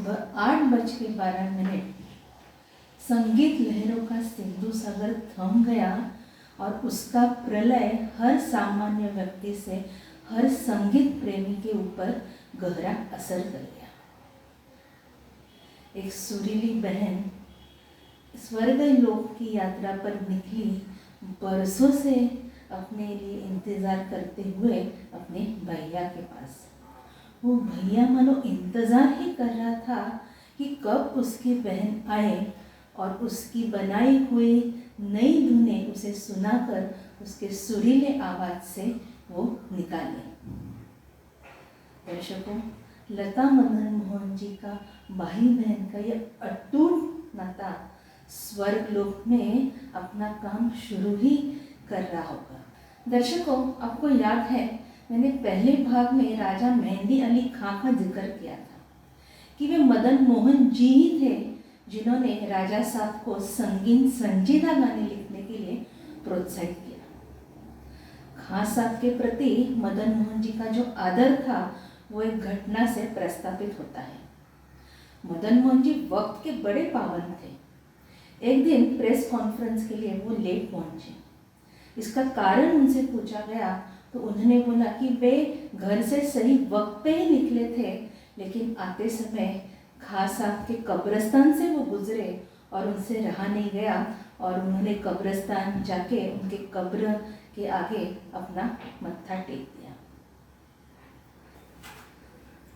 सुबह 8:12 संगीत लहरों का सिंधु सागर थम गया और उसका प्रलय हर सामान्य व्यक्ति से हर संगीत प्रेमी के ऊपर गहरा असर कर गया। एक सुरीली बहन स्वर्ग लोक की यात्रा पर निकली, बरसों से अपने लिए इंतजार करते हुए अपने भैया के पास। वो भैया मानो इंतजार ही कर रहा था कि कब उसकी बहन आए और उसकी बनाई हुई नई धुनें उसे सुनाकर उसके सुरीले आवाज से वो निकाले। दर्शकों, लता मदन मोहन जी का भाई बहन का यह अटूट नाता स्वर्गलोक में अपना काम शुरू ही कर रहा होगा। दर्शकों, आपको याद है मैंने पहले भाग में राजा मेहंदी अली खां का जिक्र किया था कि वे मदन मोहन जी ही थे जिन्होंने राजा साहब को संगीन संजीदा गाने लिखने के लिए प्रोत्साहित किया। खां साहब के प्रति मदन मोहन जी का जो आदर था वो एक घटना से प्रस्तापित होता है। मदन मोहन जी वक्त के बड़े पाबंद थे। एक दिन प्रेस कॉन्फ्रेंस के लिए वो लेट पहुंचे। इसका कारण उनसे पूछा गया तो उन्होंने बोला कि वे घर से सही वक्त पे ही निकले थे, लेकिन आते समय खां साहब के कब्रिस्तान से वो गुजरे और उनसे रहा नहीं गया और उन्होंने कब्रिस्तान जाके उनके कब्र के आगे अपना मत्था टेक दिया।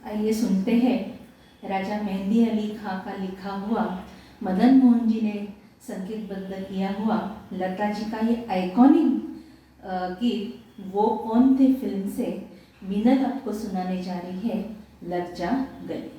आइए सुनते हैं राजा मेहंदी अली खां का लिखा हुआ, मदन मोहन जी ने संगीतबद्ध किया हुआ लता जी का ये आइकॉनिक गीत वो कौन थे फिल्म से मीनल आपको सुनाने जा रही है, लग जा गले।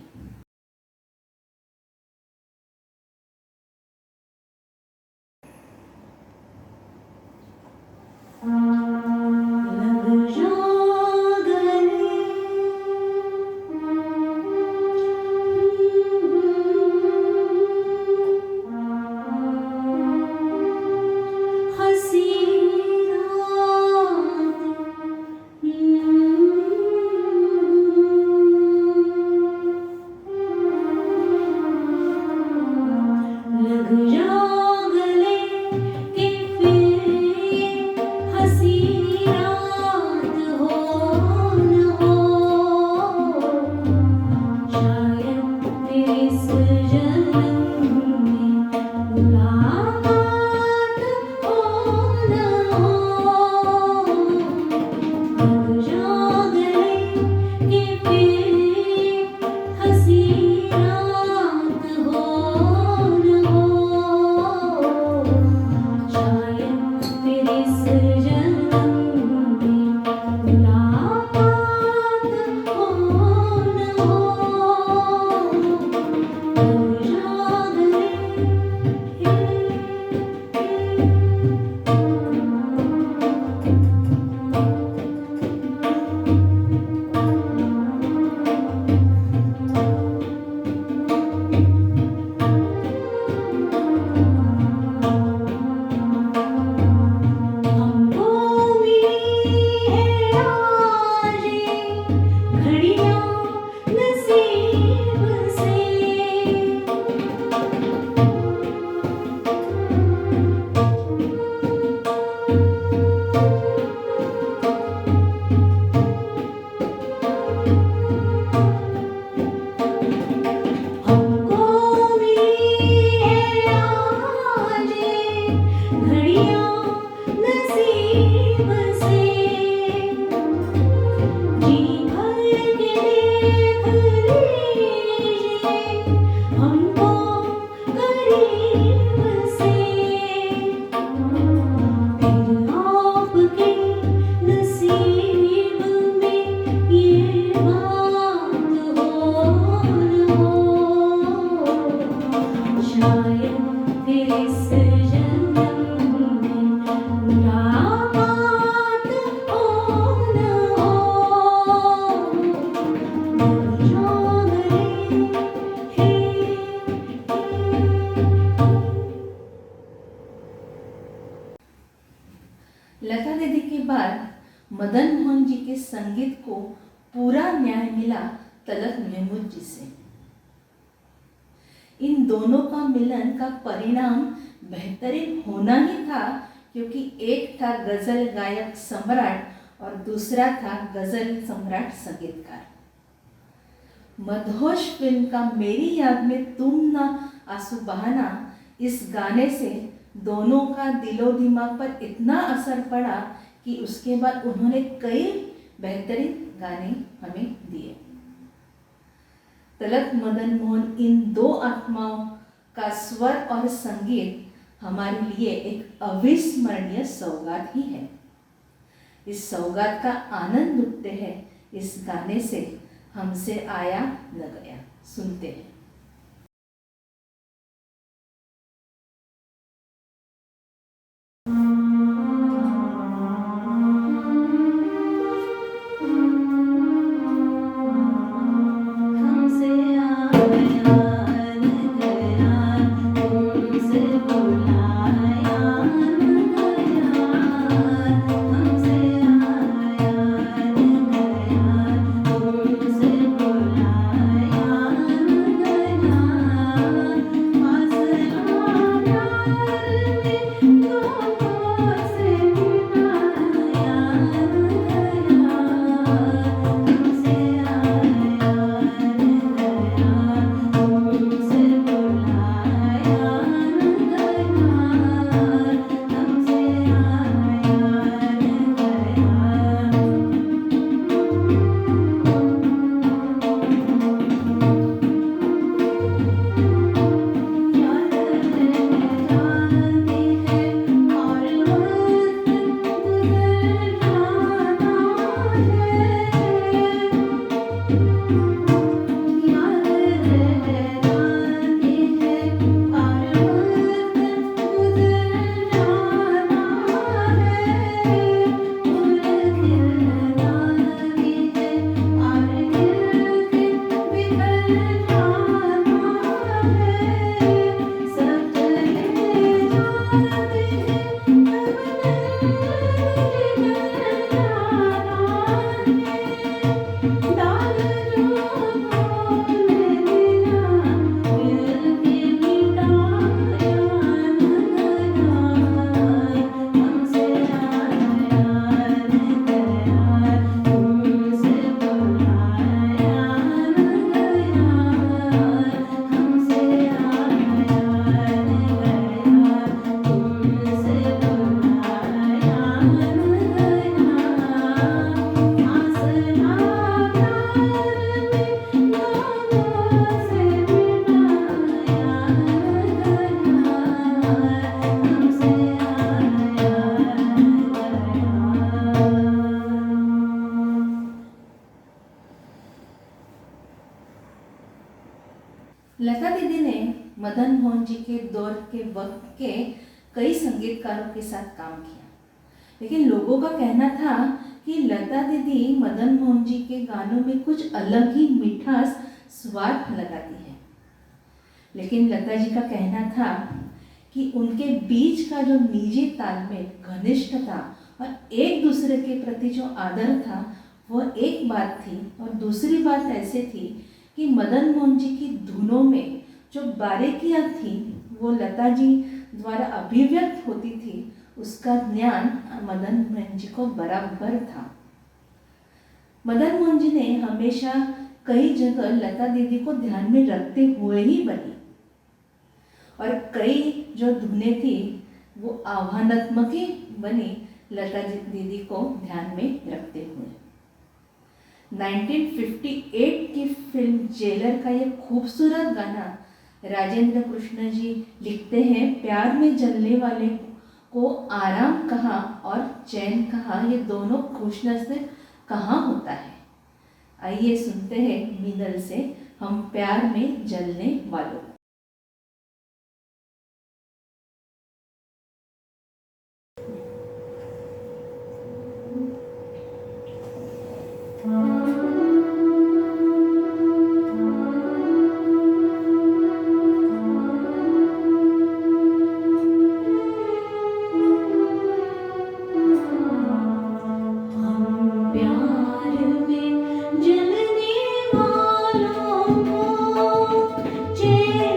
लता दीदी के बाद मदन मोहन जी के संगीत को पूरा न्याय मिला तलत महमूद जी से। इन दोनों का मिलन का परिणाम बेहतरीन होना ही था, क्योंकि एक था गजल गायक सम्राट और दूसरा था गजल सम्राट संगीतकार। मदहोश फिल्म का मेरी याद में तुम ना आंसू बहाना, इस गाने से दोनों का दिलो दिमाग पर इतना असर पड़ा कि उसके बाद उन्होंने कई बेहतरीन गाने हमें दिए। तलत मदन मोहन इन दो आत्माओं का स्वर और संगीत हमारे लिए एक अविस्मरणीय सौगात ही है। इस सौगात का आनंद लुटते हैं इस गाने से हमसे आया न गया। सुनते हैं। लता दीदी ने मदन मोहन जी के दौर के वक्त के कई संगीतकारों के साथ काम किया, लेकिन लोगों का कहना था कि लता दीदी मदन मोहन जी के गानों में कुछ अलग ही मिठास स्वाद लगाती है। लेकिन लता जी का कहना था कि उनके बीच का जो निजी तालमेल, घनिष्ठता और एक दूसरे के प्रति जो आदर था वह एक बात थी, और दूसरी बात ऐसे थी कि मदन मोहन जी की धुनों में जो बारीकियाँ थी वो लता जी द्वारा अभिव्यक्त होती थी, उसका ज्ञान मदन मोहन जी को बराबर था। मदन मोहन जी ने हमेशा कई जगह लता दीदी को ध्यान में रखते हुए ही बनी, और कई जो धुनें थी वो आह्वानात्मक ही बनी लता दीदी को ध्यान में रखते हुए। 1958 की फिल्म जेलर का ये खूबसूरत गाना राजेंद्र कृष्ण जी लिखते हैं, प्यार में जलने वाले को आराम कहाँ और चैन कहाँ, ये दोनों खुशनसीब कहाँ होता है। आइए सुनते हैं मिनल से हम प्यार में जलने वालों। जलने वालों को चैन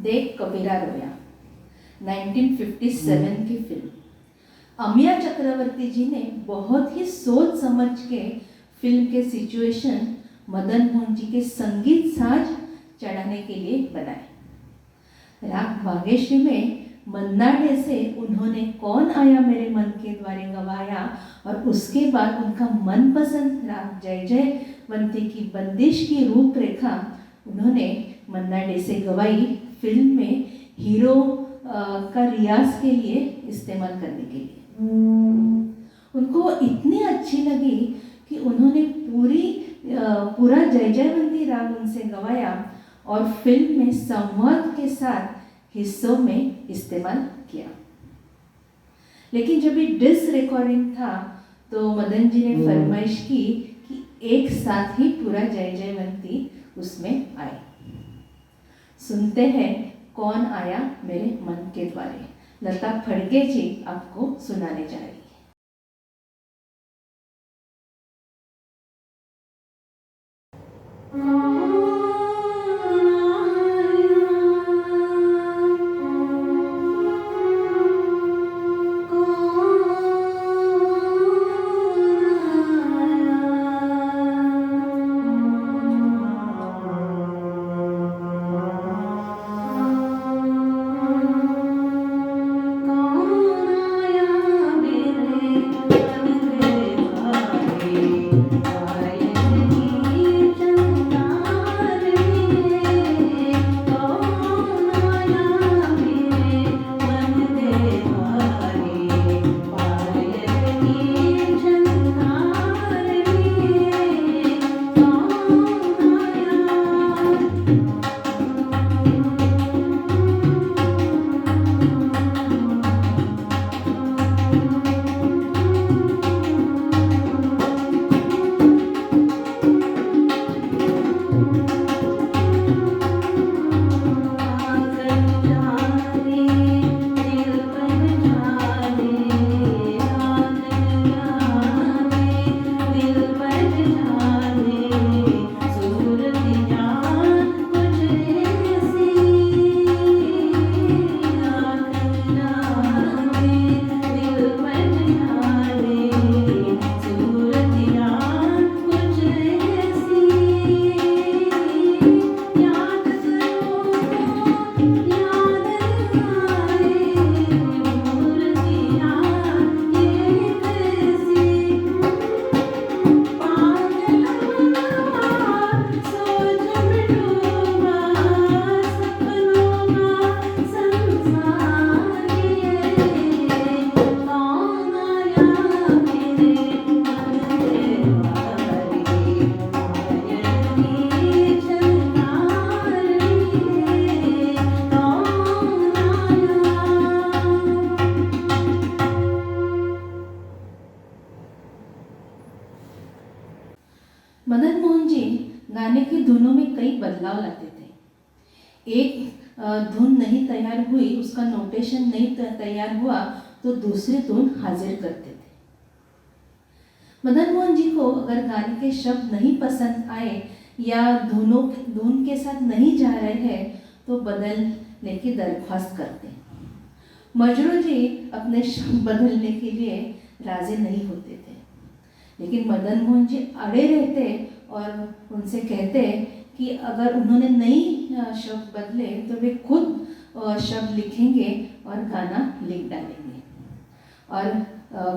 देख कबीरा रोया, 1957 की फिल्म। अमिया चक्रवर्ती जी ने बहुत ही सोच समझ के फिल्म के सिचुएशन मदन मोहन जी के संगीत साज चढ़ाने के लिए बनाए। राग भाग्यश्री में मन्नाडे से उन्होंने कौन आया मेरे मन के द्वारे गवाया, और उसके बाद उनका मनपसंद राग जय जयवंती की बंदिश की रूपरेखा उन्होंने मन्नाडे से गवाई, फिल्म में हीरो का रियाज के लिए इस्तेमाल करने के लिए। उनको इतनी अच्छी लगी कि उन्होंने पूरा जय जयवंती राग उनसे गवाया और फिल्म में संवाद के साथ हिस्सों में इस्तेमाल किया। लेकिन जब ये डिस्क रिकॉर्डिंग था तो मदन जी ने फरमाइश की कि एक साथ ही पूरा जय जयवंती उसमें आए। सुनते हैं कौन आया मेरे मन के द्वारे, लता फड़के जी आपको सुनाने जा रही है। मदन मोहन जी गाने की धुनों में कई बदलाव लाते थे। एक धुन नहीं तैयार हुई, उसका नोटेशन नहीं तैयार हुआ तो दूसरी धुन हाजिर करते थे। मदन मोहन जी को अगर गाने के शब्द नहीं पसंद आए या धुन के साथ नहीं जा रहे हैं तो बदलने की दरख्वास्त करते। मजरू जी अपने शब्द बदलने के लिए राजी नहीं होते थे, लेकिन मदन मोहन जी अड़े रहते और उनसे कहते कि अगर उन्होंने नई शब्द बदले तो वे खुद शब्द लिखेंगे और गाना लिख डालेंगे। और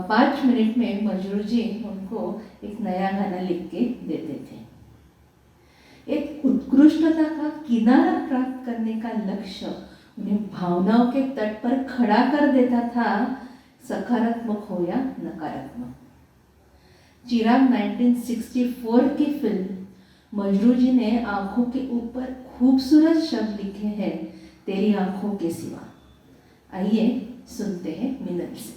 5 मिनट में मजरू जी उनको एक नया गाना लिख के देते थे। एक उत्कृष्टता का किनारा प्राप्त करने का लक्ष्य उन्हें भावनाओं के तट पर खड़ा कर देता था, सकारात्मक हो या नकारात्मक। चिराग 1964 की फिल्म मजरू जी ने आंखों के ऊपर खूबसूरत शब्द लिखे हैं, तेरी आंखों के सिवा। आइए सुनते हैं मिनल से।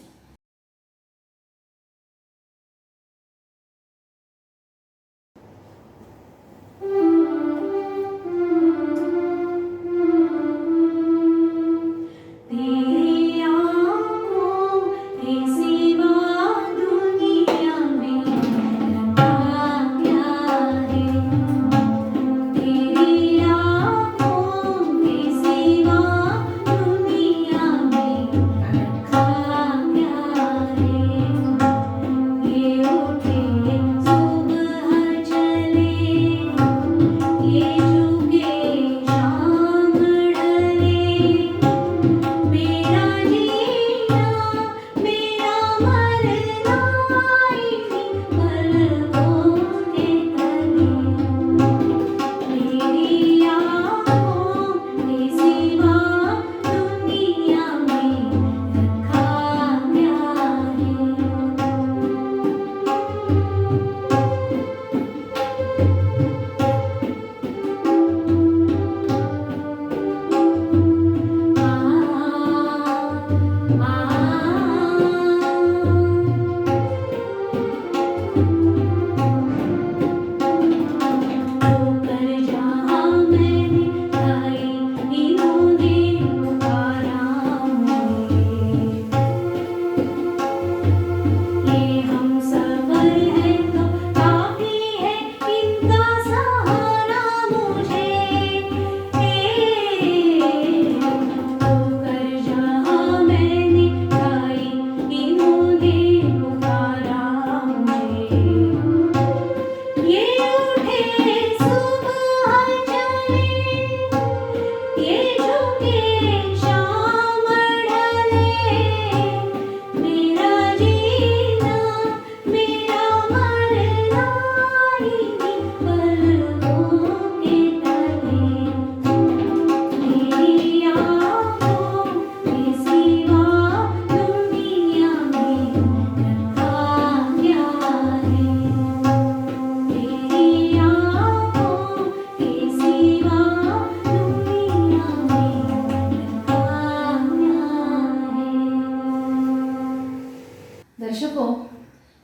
तेरी आँखों के सिवा दर्शकों,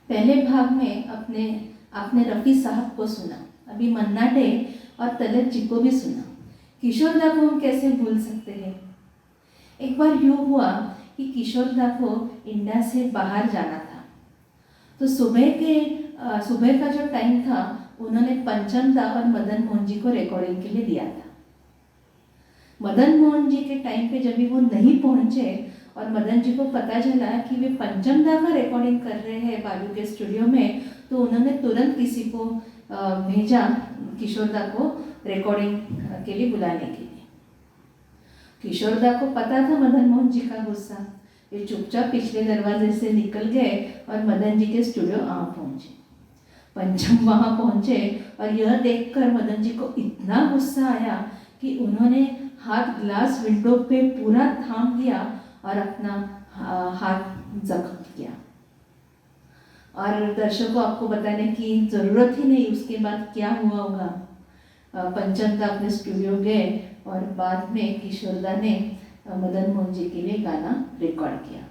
पहले भाग में आपने रफ़ी साहब को सुना, अभी मन्ना डे और तलत जी को भी सुना। किशोरदा को हम कैसे भूल सकते हैं। एक बार यूँ हुआ कि किशोरदा को इंडिया से बाहर जाना था, तो सुबह का जो टाइम था उन्होंने पंचम दा और मदन मोहन जी को रिकॉर्डिंग के लिए दिया था। मदन मोहन जी के टाइम पे जब भी वो नहीं पहुंचे और मदन जी को पता चला कि वे पंचम दा का रिकॉर्डिंग कर रहे हैं बालू के स्टूडियो में, तो उन्होंने तुरंत किसी को भेजा किशोरदा को रिकॉर्डिंग के लिए बुलाने के लिए। किशोरदा को पता था मदन मोहन जी का गुस्सा, वे चुपचाप पिछले दरवाजे से निकल गए और मदन जी के स्टूडियो पहुंचे। पंचम वहाँ पहुंचे और यह देखकर मदन जी को इतना गुस्सा आया कि उन्होंने हाथ ग्लास विंडो पे पूरा थाम दिया और अपना हाथ जख्म किया। और दर्शकों, आपको बताने की ज़रूरत ही नहीं उसके बाद क्या हुआ होगा। पंचम दा अपने स्टूडियो गए और बाद में किशोरदा ने मदन मोहन जी के लिए गाना रिकॉर्ड किया।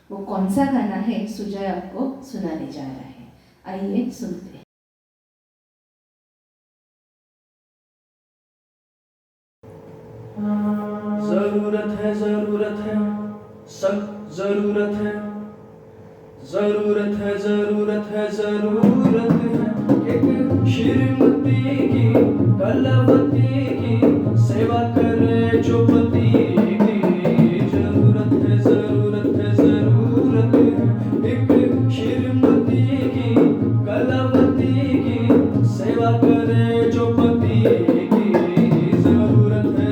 वो कौन सा गाना है सुजय आपको सुनाने जा रहा है, आइए सुनते हैं। जरूरत है सख्त जरूरत है एक श्रीमती की कलावती की सेवा करे जो पति की। जरूरत है एक श्रीमती की कलावती की सेवा करे जो पति की। जरूरत है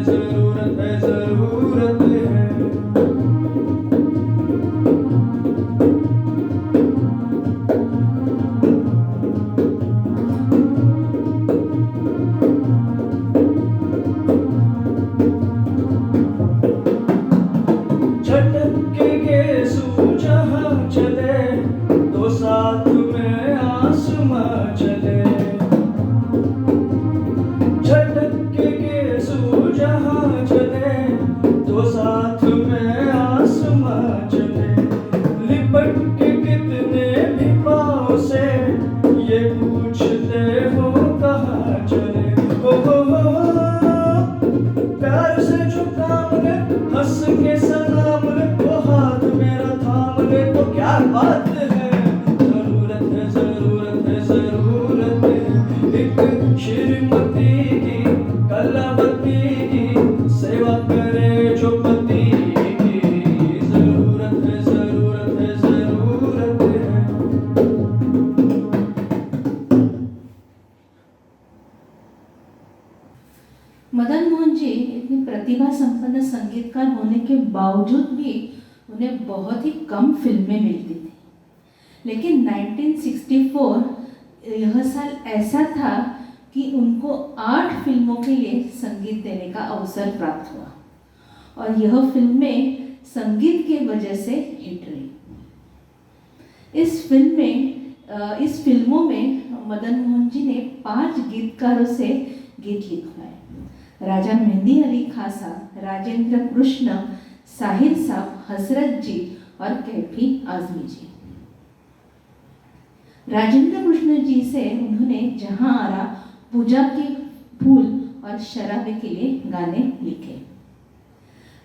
मदन मोहन जी इतनी प्रतिभा संपन्न संगीतकार होने के बावजूद भी उन्हें बहुत ही कम फिल्में मिलती थी। लेकिन 1964 यह साल ऐसा था कि उनको 8 फिल्मों के लिए संगीत देने का अवसर प्राप्त हुआ और यह फिल्में संगीत के वजह से हिट रही। इस फिल्मों में मदन मोहन जी ने 5 गीतकारों से गीत लिखवाए। राजा मेहंदी अली खां साहब, राजेंद्र कृष्ण, साहिर साहब, हसरत जी और कैफी आजमी जी। राजेंद्र कृष्ण जी से उन्होंने जहां आरा, पूजा के फूल और शराबे के लिए गाने लिखे।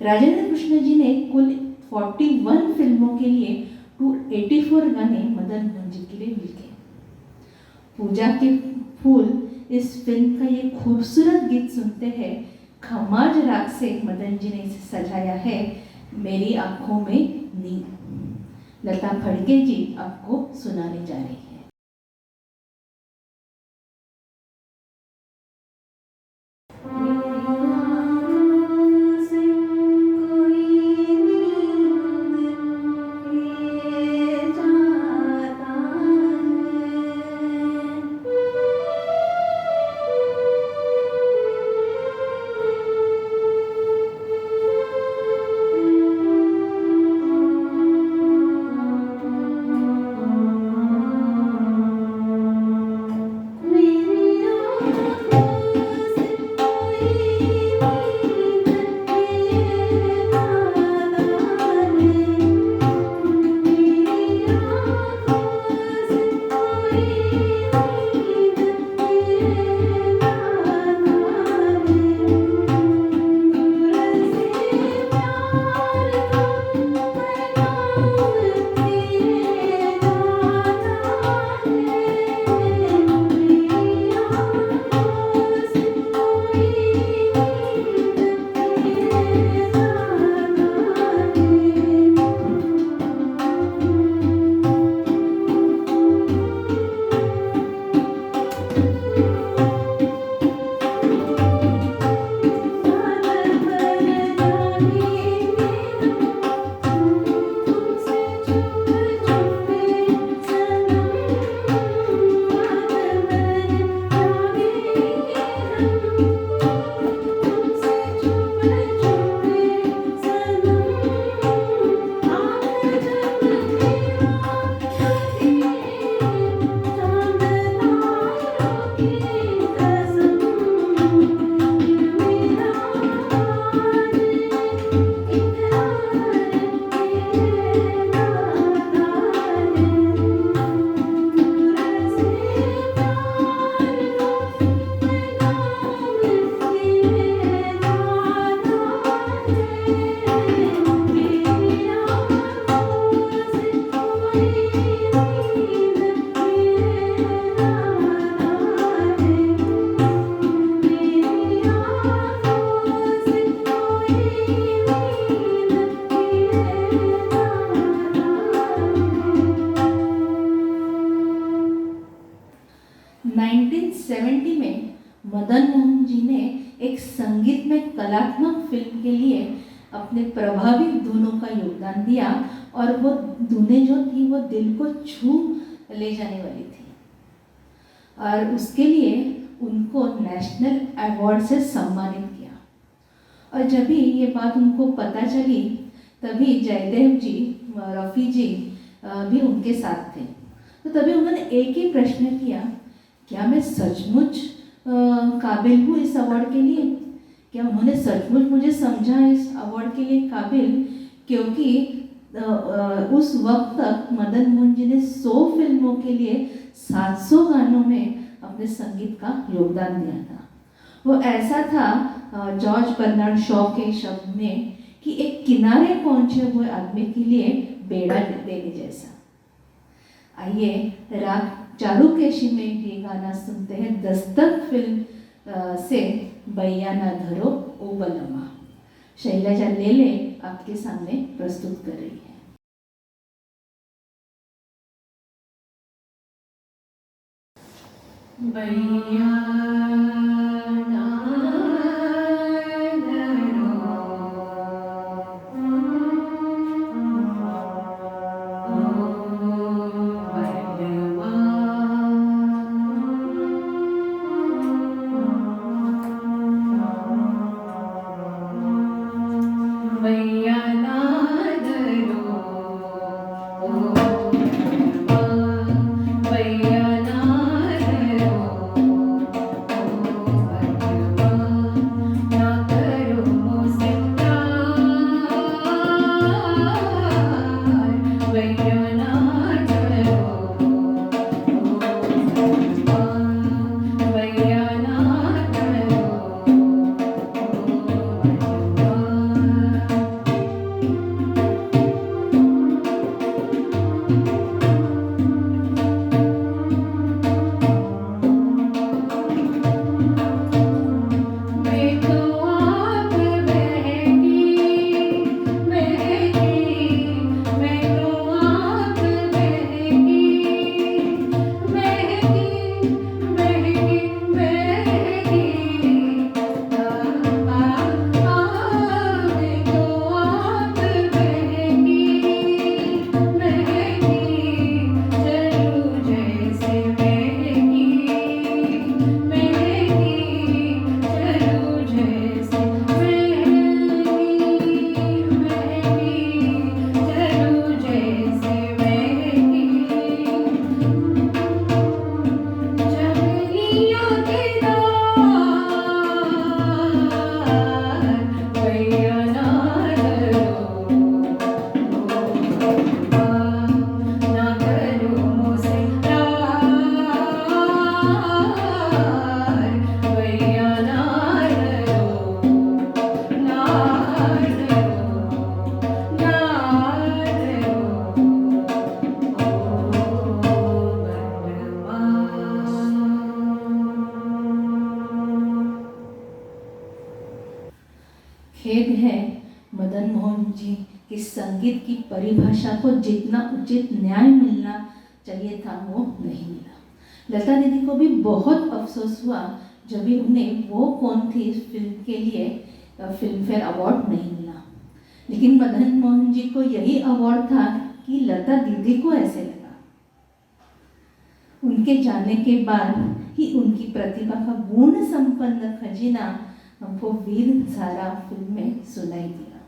राजेंद्र कृष्ण जी ने कुल 41 फिल्मों के लिए 284 गाने मदन मोहन जी के लिए लिखे। पूजा के फूल इस फिल्म का ये खूबसूरत गीत सुनते हैं। खमाज राग से मदन जी ने इसे सजाया है, मेरी आंखों में नींद। लता फड़के जी आपको सुनाने जा रही है। 1970 में मदन मोहन जी ने एक संगीत में कलात्मक फिल्म के लिए अपने प्रभावी धुनों का योगदान दिया और वो धुनें जो थी वो दिल को छू ले जाने वाली थी और उसके लिए उनको नेशनल अवार्ड से सम्मानित किया। और जब भी ये बात उनको पता चली तभी जयदेव जी, रफ़ी जी भी उनके साथ थे। तो तभी उन्होंने एक ही प्रश्न किया, क्या मैं सचमुच काबिल हूँ इस अवार्ड के लिए? क्या उन्होंने सचमुच मुझे समझा इस अवार्ड के लिए काबिल? क्योंकि उस वक्त तक मदन मोहन जी ने 100 फिल्मों के लिए 700 गानों में अपने संगीत का योगदान दिया था। वो ऐसा था जॉर्ज बर्नार्ड शॉ के शब्द में कि एक किनारे पहुंचे हुए आदमी के लिए बेड़ा देने जैसा। आइए राग चारुकेशी में ये गाना सुनते हैं, दस्तक फिल्म से बैया ना धरो ओ बलमा। शैलजा लेले आपके सामने प्रस्तुत कर रही है। बैया ना खेद है मदन मोहन जी की संगीत की परिभाषा को जितना उचित न्याय मिलना चाहिए था वो नहीं मिला। लता दीदी को भी बहुत अफसोस हुआ जब भी उन्हें वो कौन थी फिल्म के लिए फिल्म फेयर अवार्ड नहीं मिला। लेकिन मदन मोहन जी को यही अवार्ड था कि लता दीदी को ऐसे लगा। उनके जाने के बाद ही उनकी प्रतिभा का गुण संपन्न खजीना हमको वीर ज़ारा फिल्म में सुनाई दिया।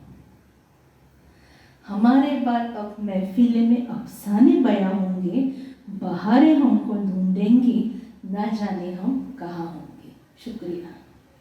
हमारे बाद अब महफिले में अफसाने बयां होंगे, बहारें हमको ढूंढेंगी, ना जाने हम कहाँ होंगे। शुक्रिया।